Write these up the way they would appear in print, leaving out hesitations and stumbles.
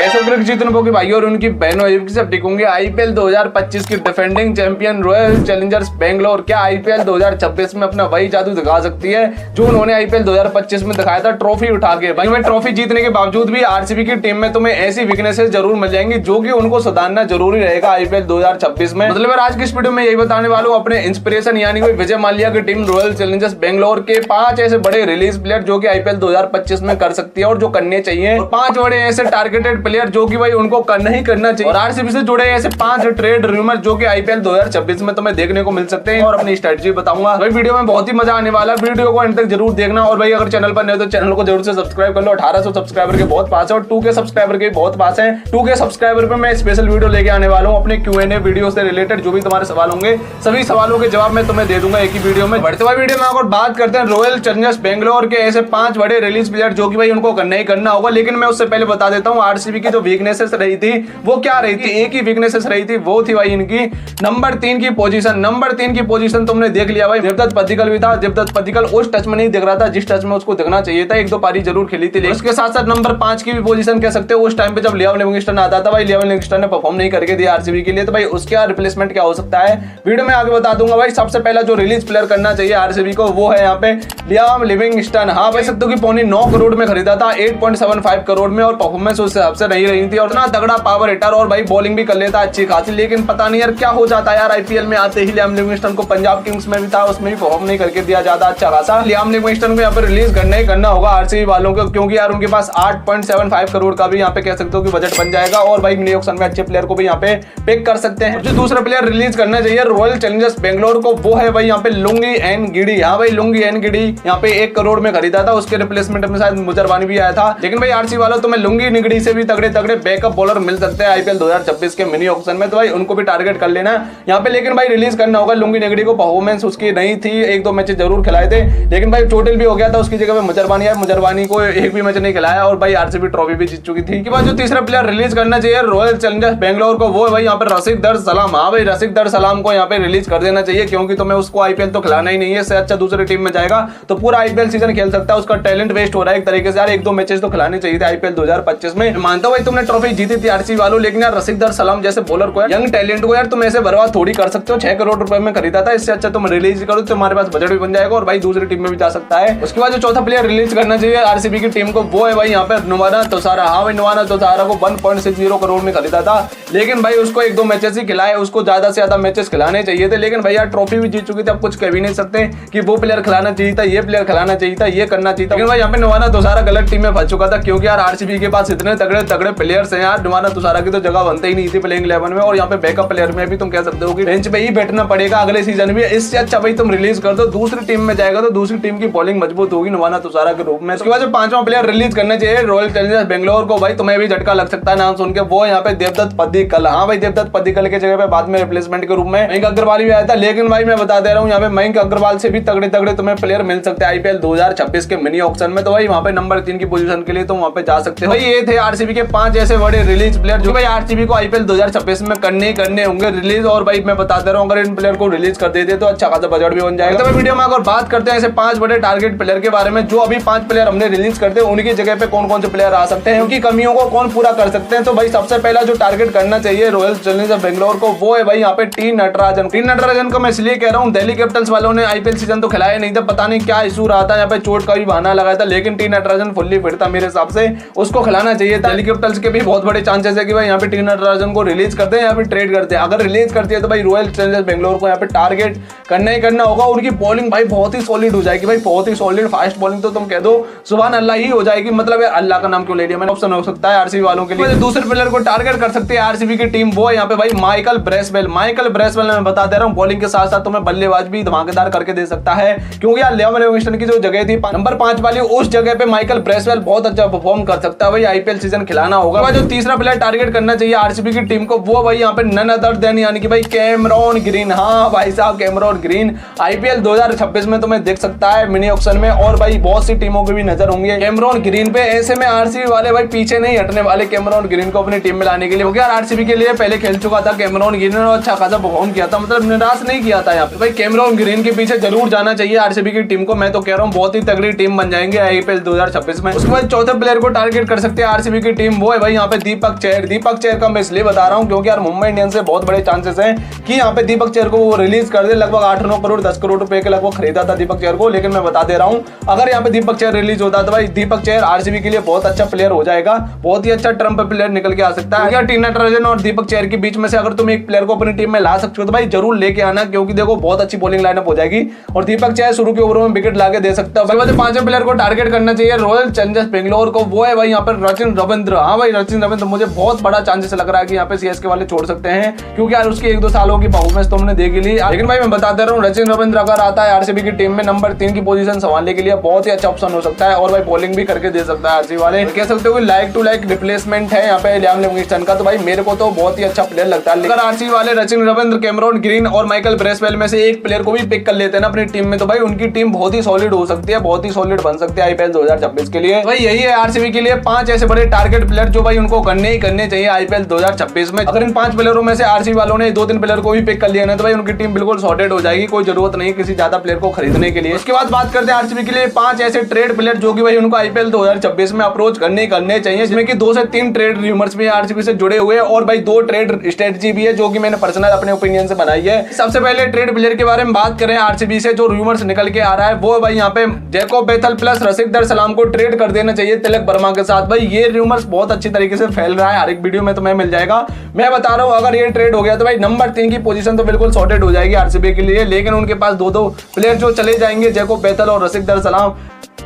कैसे क्रिकेट जीतने भाई और उनकी बहनों से टिकूंगे आईपीएल 2025 की defending champion royal Challengers Bangalore क्या आईपीएल 2026 में अपना वही जादू दिखा सकती है जो उन्होंने आईपीएल 2025 में दिखाया था ट्रॉफी उठा के। भाई मैं ट्रॉफी जीतने के बावजूद भी आरसीबी की टीम में तुम्हें ऐसी वीकनेसेस जरूर मिल जाएंगी जो कि उनको सुधारना जरूरी रहेगा आईपीएल 2026 में। मतलब आज की इस वीडियो में यही बताने वाला हूं अपने इंस्पिरेशन यानी कि विजय माल्या की टीम रॉयल चैलेंजर्स बेंगलोर के 5 ऐसे बड़े रिलीज प्लेयर जो कि आईपीएल 2025 में कर सकती है और जो करने चाहिए, और 5 बड़े ऐसे टारगेटेड प्लेयर जो कि भाई उनको करना ही करना चाहिए, और आरसीबी से जुड़े ऐसे 5 ट्रेड रूमर जो कि आईपीएल 2026 में तुम्हें देखने को मिल सकते हैं और अपनी स्ट्रेटजी बताऊंगा। भाई वीडियो में बहुत ही मजा आने वाला है, वीडियो को अंत तक जरूर देखना। और भाई अगर चैनल पर नहीं हो तो चैनल को जरूर से सब्सक्राइब कर लो। 1800 सब्सक्राइबर के बहुत पास है और 2K सब्सक्राइबर के बहुत पास है। 2K सब्सक्राइबर पे मैं स्पेशल वीडियो लेके आने वाला हूँ अपने Q&A वीडियो से रिलेटेड। जो भी तुम्हारे सवाल होंगे सभी सवालों के जवाब मैं तुम्हें दे दूंगा एक ही वीडियो में। बढ़ते हुए वीडियो में अगर बात करते हैं रॉयल चैलेंजर्स बेंगलोर के ऐसे 5 बड़े रिलीज प्लेयर जो कि भाई उनको करना ही करना होगा, लेकिन मैं उससे पहले बता देता हूँ आरसीबी की जो वीकनेसेस रही थी वो क्या रही थी। एक ही वीकनेसेस रही थी, वो थी भाई इनकी नंबर 3 की पोजीशन। नंबर 3 की पोजीशन तुमने देख लिया भाई, देवदत्त पद्दिकल भी था। देवदत्त पद्दिकल उस टच में नहीं दिख रहा था जिस टच में उसको दिखना चाहिए था, 1-2 पारी जरूर खेली थी। उसके साथ साथ नंबर 5 की भी पोजीशन कह सकते हो उस टाइम पे जब लियाम लिविंगस्टन आता था भाई, लियाम लिविंगस्टन ने परफॉर्म नहीं करके दिया आरसीबी के लिए, तो भाई उसका रिप्लेसमेंट क्या हो सकता है वीडियो में आगे बता दूंगा। भाई सबसे पहला जो रिलीज प्लेयर करना चाहिए आरसीबी को वो है यहाँ पे लियाम लिविंगस्टन। हाँ भाई सकते हो कि पौने 9 करोड़ में खरीदा था, 8.75 करोड़ में, और परफॉर्मेंस उस हिसाब से नहीं रही थी और इतना तगड़ा पावर हिटर और भाई बॉलिंग भी कर लेता अच्छी खासी। लेकिन पता नहीं यार क्या हो जाता है यार, आईपीएल में आते ही लियाम लिविंगस्टन को पंजाब किंग्स में भी था उसमें भी परफॉर्म नहीं करके दिया ज्यादा अच्छा खासा। लियाम लिविंगस्टन को यहाँ पे रिलीज करना ही करना होगा आरसीबी वालों को, क्योंकि यार उनके पास 8.75 करोड़ का भी यहाँ पे कह सकते हो कि बजट बन जाएगा और भाई मिनी ऑक्शन में अच्छे प्लेयर को भी यहाँ पे पिक कर सकते हैं। जो दूसरा प्लेयर रिलीज करना चाहिए रॉयल चैलेंजर्स बेंगलोर को वो है भाई यहाँ पे लुंगी एन गिडी। हाँ भाई लुंगी एन गिडी यहाँ पे 1 करोड़ में खरीदा था, उसके रिप्लेसमेंट में शायद मुजरबानी भी आया था। लेकिन भाई आरसीबी वालों तुम्हें लुंगी निगड़ी से भी तगड़े तगड़े बैकअप बॉलर मिल सकते हैं आईपीएल 2026 के मिनी ऑक्शन में, तो भाई उनको भी टारगेट कर लेना यहाँ पे। लेकिन भाई रिलीज करना होगा लुंगी निगड़ी को, परफॉर्मेंस उसकी नहीं थी, 1-2 मैच जरूर खिलाए थे लेकिन भाई चोटिल भी हो गया था, उसकी जगह पे मुजरबानी है, मुजरबानी को एक भी मैच नहीं खिलाया और भाई आरसीबी ट्रॉफी भी जीत चुकी थी। इसके बाद जो तीसरा प्लेयर रिलीज करना चाहिए रॉयल चैलेंजर्स बेंगलोर को वो है भाई यहाँ पे रशीद दर सलाम। हाँ भाई रशीद दर सलाम को यहाँ पे रिलीज कर देना चाहिए, क्योंकि तुम्हें उसको आईपीएल तो खिलाना ही नहीं है, इससे अच्छा दूसरी टीम में जाएगा तो पूरा आईपीएल सीजन खेल सकता है, उसका टैलेंट वेस्ट हो रहा है एक तरीके से यार। 1-2 मैचेस तो खिलाने चाहिए थे आईपीएल 2025 में। मानता हूं भाई तुमने ट्रॉफी जीती थी आरसीबी वालों, लेकिन यार रशीद दर सलाम जैसे बॉलर को यंग टैलेंट को यार तुम ऐसे बर्बाद थोड़ी कर सकते हो। 6 करोड़ रुपए में खरीदा था, इससे अच्छा तुम रिलीज करो, तुम्हारे पास बजट भी बन जाएगा और भाई दूसरी टीम में भी जा सकता है। उसके बाद जो चौथा प्लेयर रिलीज करना चाहिए आरसीबी की टीम को वो है भाई यहाँ पे नुवाना तोसारा। हाँ भाई नुवाना तोसारा को 1.60 करोड़ में खरीदा था, लेकिन भाई उसको 1-2 मैचेस ही खिलाए, उसको ज्यादा से ज्यादा मैचेस खिलाने चाहिए थे। लेकिन भैया ट्रॉफी भी जीत चुकी थी, अब कुछ कह भी नहीं सकते कि वो प्लेयर खिलाना चाहिए था, ये प्लेयर खिलाना चाहिए था, ये करना चाहिए था। लेकिन भाई यहाँ पे नुवाना तोसारा गलत टीम में फंस चुका था, क्योंकि यार आरसीबी के पास इतने तगड़े तगड़े प्लेयर्स हैं यार, नुवाना तोसारा की तो जगह बनते ही नहीं थी प्लेइंग 11 में, और यहाँ पे बैकअप प्लेयर में भी तुम कह सकते हो कि बेंच पे ही बैठना पड़ेगा अगले सीजन में। इससे अच्छा भाई तुम रिलीज कर दो, दूसरी टीम में जाएगा तो दूसरी टीम की बॉलिंग मजबूत होगी नुवाना तोसारा के रूप में। उसके बाद जो 5वां प्लेयर रिलीज करना चाहिए रॉयल चैलेंजर्स बेंगलोर को, भाई तुम्हें भी झटका लग सकता है नाम सुन के, वो यहाँ पे देवदत्त पद्दिकल। हाँ भाई देवदत्त पद्दिकल के जगह पे बाद में रिप्लेसमेंट के रूप में मयंक अग्रवाल भी आया था, लेकिन भाई मैं बता दे रहा हूँ यहाँ पे मयंक अग्रवाल से भी तगड़े तगड़े तुम्हें प्लेयर मिल सकते हैं आईपीएल 2026 के मिनी ऑक्शन में, तो भाई वहाँ पे नंबर 3 की पोजीशन के लिए तुम वहाँ पे जा सकते हो। भाई ये थे आरसीबी के 5 ऐसे बड़े रिलीज प्लेयर जो भाई आरसीबी को आईपीएल 2026 में करने होंगे रिलीज, और भाई मैं बता दे रहा हूँ अगर इन प्लेयर को रिलीज कर देते तो अच्छा खासा बजट भी बन जाएगा। तो वीडियो में अगर बात करते हैं ऐसे 5 बड़े टारगेट प्लेयर के बारे में, जो अभी 5 प्लेयर हमने रिलीज करते हैं उनकी जगह पे कौन कौन से प्लेयर आ सकते हैं, उनकी कमियों को कौन पूरा कर सकते हैं। तो भाई सबसे पहला जो टारगेट करना चाहिए रॉयल चैलेंजर्स बेंगलोर को वो है भाई यहाँ पे टी नटराजन। टी नटराजन को मैं इसलिए कह रहा हूँ, दिल्ली कैपिटल्स वालों ने आईपीएल सीजन तो खिलाया नहीं था, पता नहीं क्या इशू रहा था, यहाँ पे चोट का भी बहाना लगाया था, लेकिन टी नटराजन फुल्ली फिट था मेरे हिसाब से, उसको खिलाना चाहिए था। दिल्ली कैपिटल्स के भी बहुत बड़े चांसेस है कि भाई यहाँ पे टी नटराजन को रिलीज करते हैं या फिर ट्रेड करते हैं। अगर रिलीज करती है तो भाई रॉयल चैलेंजर्स बेंगलोर को यहाँ पे टारगेट करना ही करना होगा। उनकी बॉलिंग भाई बहुत ही सॉलिड हो जाएगी, भाई बहुत ही सॉलिड फास्ट बॉलिंग, तो तुम कह दो सुभान अल्लाह ही हो जाएगी। मतलब अल्लाह का नाम क्यों ले लिया मैंने, ऑप्शन हो सकता है आरसीबी वालों के लिए। दूसरे प्लेयर को टारगेट कर सकते हैं आरसीबी की टीम, वो यहाँ पे भाई माइकल ब्रेसवेल। माइकल ब्रेसवेल मैं बता दे रहा हूँ बॉलिंग के साथ साथ तुम्हें बल्लेबाज भी धमाकेदार करके दे सकता है, क्योंकि यार लियाम लिविंगस्टन की जो जगह थी नंबर 5 वाली, उस जगह पे माइकल ब्रेसवेल बहुत अच्छा परफॉर्म कर सकता है। भाई आईपीएल सीजन खिलाना होगा। जो तीसरा प्लेयर टारगेट करना चाहिए आरसीबी की टीम को वो भाई यहाँ पे नन अदर देन यानी कि भाई कैमरॉन ग्रीन। हाँ भाई साहब कैमरॉन ग्रीन आईपीएल 2026 में तुम्हें देख सकता है मिनी ऑक्शन में, और भाई बहुत सी टीमों की भी नजर होंगी कैमरॉन ग्रीन पे। ऐसे में आरसीबी वाले भाई पीछे नहीं हटने वाले कैमरॉन ग्रीन को अपनी टीम में लाने के लिए, क्योंकि यार आरसीबी के लिए पहले खेल चुका था कैमरॉन ग्रीन और अच्छा खासा परफॉर्म किया था, मतलब निराश नहीं किया था यहाँ पे। भाई कैमरॉन ग्रीन के पीछे जरूर जाना चाहिए आरसीबी की टीम को, मैं तो कह रहा हूँ बहुत ही तगड़ी टीम बन जाएंगे आईपीएल 2026 में। उसके बाद चौथे प्लेयर को टारगेट कर सकते हैं आरसीबी की टीम, टीम वो है भाई यहाँ पे दीपक चहर। दीपक चहर का मैं इसलिए बता रहा हूँ क्योंकि यार मुंबई इंडियंस से बहुत बड़े चांसेस हैं कि यहाँ पे दीपक चहर को वो रिलीज कर दे। लगभग 8-9 करोड़ 10 करोड़ रुपए के लगभग खरीदा था दीपक चहर को, लेकिन मैं बता दे रहा हूँ अगर यहाँ पे दीपक चहर रिलीज होता तो भाई दीपक चहर आरसीबी के लिए बहुत अच्छा प्लेयर हो जाएगा, बहुत ही अच्छा टर्म पे प्लेयर निकल के आ सकता है। अगर टीम नटराजन और दीपक चहर के बीच में से अगर तुम एक प्लेयर को अपनी टीम में ला सकते हो तो भाई जरूर लेके आना, क्योंकि देखो बहुत अच्छी बॉलिंग लाइनअप हो जाएगी और दीपक चहर शुरू के ओवरों में विकेट लाके दे सकता है। उसके बाद 5वें प्लेयर को टारगेट करना चाहिए रॉयल चैलेंजर्स बेंगलोर को, वो है भाई यहाँ पर रचिन रविंद्र। हाँ भाई रचिन रविंद्र मुझे बहुत बड़ा चांसेस लग रहा है कि यहाँ पे सीएसके वाले छोड़ सकते हैं, क्योंकि यार उसकी 1-2 सालों की परफॉर्मेंस तो हमने देख ली। लेकिन भाई मैं बता दे रहा हूँ रचिन रविंद्र अगर आता है आरसीबी की टीम में नंबर 3 की पोजीशन संभालने के लिए बहुत ही अच्छा ऑप्शन हो सकता है और भाई बॉलिंग भी करके दे सकता है आरसीबी वाले। कह सकते हो कि लाइक टू लाइक रिप्लेसमेंट है यहाँ पे लियाम लिविंगस्टन का, तो भाई मेरे को तो बहुत ही अच्छा प्लेयर लगता है। अगर आरसीबी वाले रचिन रविंद्र, कैमरॉन ग्रीन और माइकल ब्रेसवेल में से एक प्लेयर को भी पिक कर लेते हैं ना अपनी टीम में, तो भाई उनकी टीम बहुत ही सॉलिड हो सकती है, बहुत ही सॉलिड बन सकती है आईपीएल 2026 के लिए। भाई यही है आरसीबी के लिए 5 ऐसे बड़े टारगेट प्लेयर जो भाई उनको करने ही करने चाहिए आईपीएल 2026 में। अगर इन 5 प्लेयरों में से आरसीबी वालों ने 2-3 प्लेयर को भी पिक कर लिया ना तो भाई उनकी टीम बिल्कुल सॉर्टेड हो जाएगी, कोई जरूरत नहीं किसी ज्यादा प्लेयर को खरीदने के लिए। उसके बाद बात करते हैं आरसीबी के लिए 5 ऐसे ट्रेड प्लेयर जो कि भाई उनको आईपीएल 2026 में अप्रोच करने चाहिए, जिसमें कि 2 से 3 ट्रेड रूमर्स भी आरसीबी से जुड़े हुए और भाई 2 ट्रेड स्ट्रेटजी भी है जो कि मैंने पर्सनल अपने ओपिनियन से बनाई है। सबसे पहले ट्रेड प्लेयर के बारे में बात करें आरसीबी से जो रूमर्स निकल के आ रहा है वो भाई यहाँ पे जैकोब बेथल प्लस रसिक दर सलाम को ट्रेड कर देना चाहिए तिलक वर्मा के साथ। भाई ये रूमर्स बहुत अच्छी तरीके से फैल रहा है, हर एक वीडियो में तुम्हें मिल जाएगा। मैं बता रहा हूँ अगर ये ट्रेड हो गया तो भाई नंबर 3 की पोजीशन तो बिल्कुल सॉर्टेड हो जाएगी आरसीबी के लिए, लेकिन उनके पास 2-2 प्लेयर जो चले जाएंगे जैकोब बेथल और रसिक दर सलाम।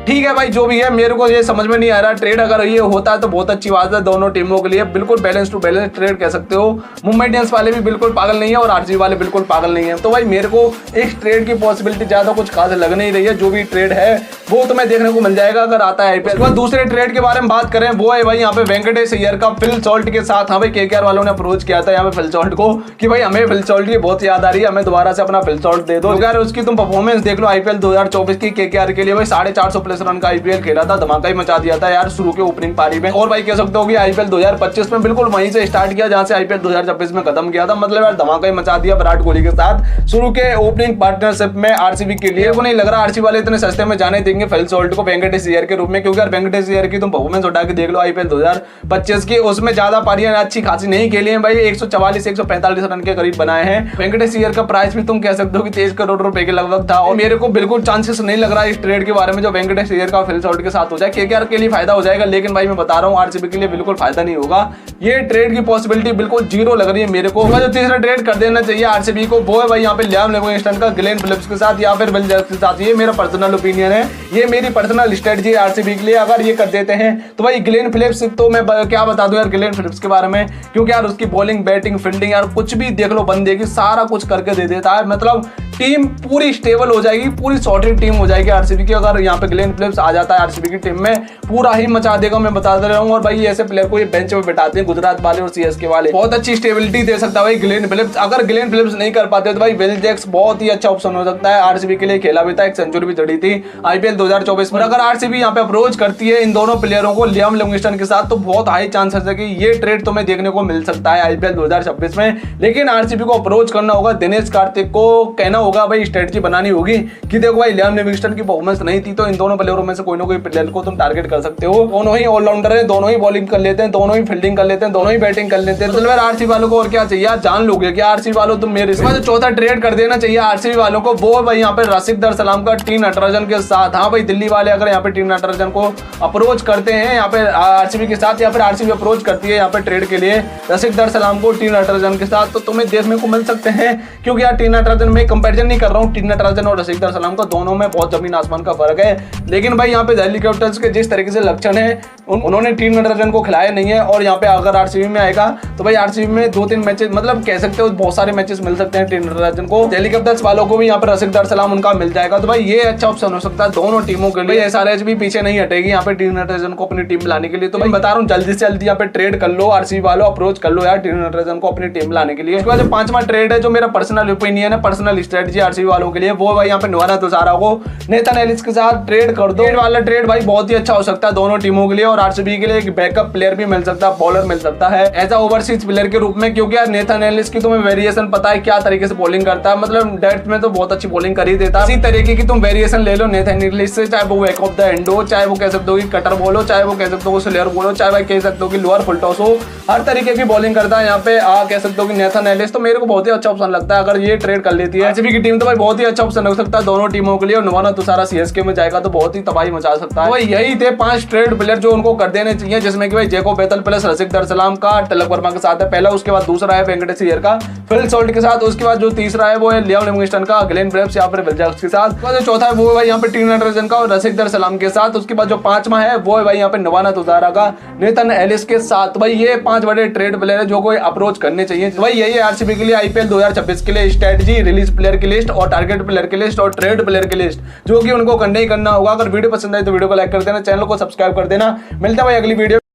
ठीक है भाई जो भी है मेरे को ये समझ में नहीं आ रहा ट्रेड अगर ये होता है तो बहुत अच्छी बात है दोनों टीमों के लिए, बिल्कुल बैलेंस टू बैलेंस ट्रेड कह सकते हो। मुंबई इंडियंस वाले भी बिल्कुल पागल नहीं है और आरसीबी वाले बिल्कुल पागल नहीं है, तो भाई मेरे को इस ट्रेड की पॉसिबिलिटी ज्यादा कुछ खास लग नहीं रही है। जो भी ट्रेड है वो तुम्हें देखने को मिल जाएगा अगर आता है आईपीएल। दूसरे ट्रेड के बारे में बात करें वो है भाई यहाँ पे वेंकटेश अय्यर का फिल सॉल्ट के साथ। हाँ भाई केकेआर वालों ने अप्रोच किया था यहाँ पे फिल सॉल्ट को कि भाई हमें फिल सॉल्ट की बहुत याद आ रही है, हमें दोबारा से अपना फिल सॉल्ट दे दो। अगर उसकी तुम परफॉर्मेंस देख लो आईपीएल 2024 की केकेआर के लिए भाई 450 प्लस रन का आईपीएल खेला था, धमाका ही मचा दिया था यार शुरू के ओपनिंग पारी में। और भाई कह सकते हो कि आईपीएल 2025 में बिल्कुल वहीं से स्टार्ट किया जहां से आईपीएल 2026 में खत्म किया था, मतलब यार धमाका ही मचा दिया विराट कोहली के साथ शुरू के ओपनिंग पार्टनरशिप में आरसीबी के लिए। वो नहीं लग रहा आरसीबी वाले इतने सस्ते में जाने देंगे फिल सॉल्ट को वेंकटेश अय्यर के रूप में, क्योंकि यार वेंकटेश अय्यर की तुम परफॉर्मेंस उठा के देख लो आईपीएल 2025 की, उसमें ज्यादा पारियां अच्छी खासी नहीं खेली हैं भाई, 144-145 रन के करीब बनाए हैं। वेंकटेश अय्यर का प्राइस भी तुम कह सकते हो कि 23 करोड़ रुपए के लगभग था और मेरे को बिल्कुल चांसेस नहीं लग रहा इस ट्रेड के बारे में जो वेंकटेश अय्यर का फिल सॉल्ट के साथ हो जाए। केकेआर के लिए फायदा हो जाएगा लेकिन भाई मैं बता रहा हूँ आरसीबी के लिए बिल्कुल फायदा नहीं होगा, ये ट्रेड की पॉसिबिलिटी बिल्कुल जीरो लग रही है मेरे को। जो तीसरा ट्रेड कर देना चाहिए आरसीबी को वो है भाई यहाँ पे लियाम लिविंगस्टन का ग्लेन फिलिप्स के साथ या फिर विल जैक्स के साथ। ये मेरा पर्सनल ओपिनियन है, ये मेरी पर्सनल स्ट्रेटजी है आरसीबी के लिए। अगर ये कर देते हैं तो भाई ग्लेन फिलिप्स तो मैं क्या बता दूं यार ग्लेन फिलिप्स के बारे में, क्योंकि यार उसकी बॉलिंग बैटिंग फील्डिंग यार कुछ भी देख लो बंदे की सारा कुछ करके दे देता है, मतलब टीम पूरी स्टेबल हो जाएगी, पूरी सॉर्टेड टीम हो जाएगी आरसीबी की। अगर यहाँ पे ग्लेन फिलिप्स आ जाता है आरसीबी की टीम में पूरा ही मचा देगा, मैं बता दे रहा हूँ। और भाई ऐसे प्लेयर को ये बेंच पे बैठाते हैं गुजरात वाले और सीएसके वाले, बहुत अच्छी स्टेबिलिटी दे सकता है भाई ग्लेन फिलिप्स। अगर ग्लेन फिलिप्स नहीं कर पाते तो भाई विल जैक्स बहुत ही अच्छा ऑप्शन हो सकता है, आरसीबी के लिए खेला भी था, एक सेंचुरी भी जड़ी थी आईपीएल 2024 में। अगर आरसीबी यहाँ पे अप्रोच करती है इन दोनों प्लेयरों को लियाम लिविंगस्टन के साथ तो बहुत हाई चांसेस है कि ये ट्रेड तुम्हें देखने को मिल सकता है आईपीएल 2026 में। लेकिन आरसीबी को अप्रोच करना होगा, दिनेश कार्तिक को कहना होगा भाई स्ट्रेटजी बनानी होगी कि देखो भाई लियाम लिविंगस्टन की परफॉर्मेंस नहीं थी तो इन दोनों प्लेयरों में से कोई ना कोई प्लेयर को तुम टारगेट कर सकते हो। दोनों ही ऑलराउंडर है, दोनों ही बॉलिंग कर लेते हैं, दोनों ही फील्डिंग कर लेते हैं, दोनों ही बैटिंग कर लेते हैं। मतलब यार आरसीबी वालों को और क्या चाहिए, जान लोगे कि आरसीबी वालों तुम मेरे जो चौथा ट्रेड कर देना चाहिए आरसीबी वालों को वो भाई यहाँ पे रसिक दर सलाम का टी नटराजन के साथ। हाँ भाई दिल्ली वाले अगर यहाँ पे टी नटराजन को अप्रोच करते हैं यहाँ पे आरसीबी के साथ या फिर आरसीबी अप्रोच करती है यहाँ पे ट्रेड के लिए रसिक दर सलाम को टी नटराजन के साथ, तो तुम्हें देखने को मिल सकते हैं। क्योंकि यार टी नटराजन में कंपैरिजन नहीं कर रहा हूँ, टी नटराजन और रसिक दर सलाम का दोनों में बहुत जमीन आसमान का फर्क है। लेकिन भाई यहाँ पे दिल्ली कैपिटल्स के जिस तरीके से लक्षण है उन्होंने टी नटराजन को खिलाया नहीं है और यहाँ पे अगर आरसीबी में आएगा तो भाई आरसीबी में 2-3 मैचेस मतलब कह सकते हो बहुत सारे मैचेस मिल सकते हैं टी नटराजन को। दिल्ली कैपिटल्स वालों को भी यहाँ पे रसिक दर सलाम उनका मिल जाएगा, तो भाई ये अच्छा ऑप्शन हो सकता है दोनों टीमों के लिए। एसआरएच भी पीछे नहीं हटेगी यहाँ पे टी नटराजन को अपनी टीम में लाने के लिए। तो मैं बता रहा हूँ जल्दी से जल्दी यहाँ पे ट्रेड कर लो, आरसीबी वालों अप्रोच कर लो यार टी नटराजन को अपनी टीम में लाने के लिए। उसके बाद जो 5वां ट्रेड है जो मेरा पर्सनल ओपिनियन है, पर्सनल स्ट्रेटजी स्ट्रेटजी आरसीबी वालों के लिए, वो भाई यहाँ पे नवाना तुषारा को नेथन एलिस के साथ ट्रेड कर दो। ट्रेड वाला ट्रेड भाई बहुत ही अच्छा हो सकता है दोनों टीमों के लिए, और आरसीबी के लिए एक बैकअप प्लेयर भी मिल सकता है, बॉलर मिल सकता है एज अ ओवरसीज प्लेयर के रूप में। क्योंकि यार नेथन एलिस की तुम्हें वेरिएशन पता है क्या तरीके से बॉलिंग करता है, मतलब डेप्थ में तो बहुत अच्छी बॉलिंग कर ही देता है। इसी तरीके की तुम वेरिएशन ले लो नेथन एलिस से, चाहे वो बैक ऑफ द एंड हो, चाहे वो कह सकते हो कि कटर बॉल हो, चाहे वो कह सकते हो स्लेयर बॉल हो, चाहे भाई कह सकते हो कि लोअर फुल टॉस हो, हर तरीके की बॉलिंग करता है यहाँ पे कह सकते हो कि नेथन एलिस। तो मेरे को बहुत ही अच्छा ऑप्शन लगता है अगर ये ट्रेड कर लेती है आरसीबी की टीम, तो भाई बहुत ही अच्छा ऑप्शन लग सकता है दोनों टीमों के लिए। और नवाना तुषारा सीएसके में जाएगा तो बहुत ही तबाही मचा सकता है। तो यही थे 5 ट्रेड प्लेयर जो उनको कर देने चाहिए, जिसमें कि भाई जैकोब बेथल प्लस रसिक दरसलाम का तिलक वर्मा के साथ है पहला, उसके बाद दूसरा है वेंकटेश अय्यर का फिल सॉल्ट के साथ, उसके बाद जो तीसरा है वो है लियाम लिविंगस्टन का ग्लेन ब्रेव्स या फिर विल जैक्स के साथ, जो चौथा है वो है भाई यहाँ पे टीम नटराजन का और रसिक दरसलाम के साथ, उसके बाद जो 5वां है वो है भाई यहाँ पे नवाना तुषारा का नेथन एलिस के साथ। भाई ये 5 बड़े ट्रेड प्लेयर है जो कोई अप्रोच करने चाहिए। भाई यही है आरसीबी के लिए आईपीएल 2026 के लिए स्ट्रेटजी, रिलीज प्लेयर की लिस्ट और टारगेट प्लेयर की लिस्ट और ट्रेड प्लेयर की लिस्ट, जो कि उनको करना ही करना होगा। अगर वीडियो पसंद आए तो वीडियो को लाइक कर देना, चैनल को सब्सक्राइब कर देना। मिलता है भाई अगली वीडियो।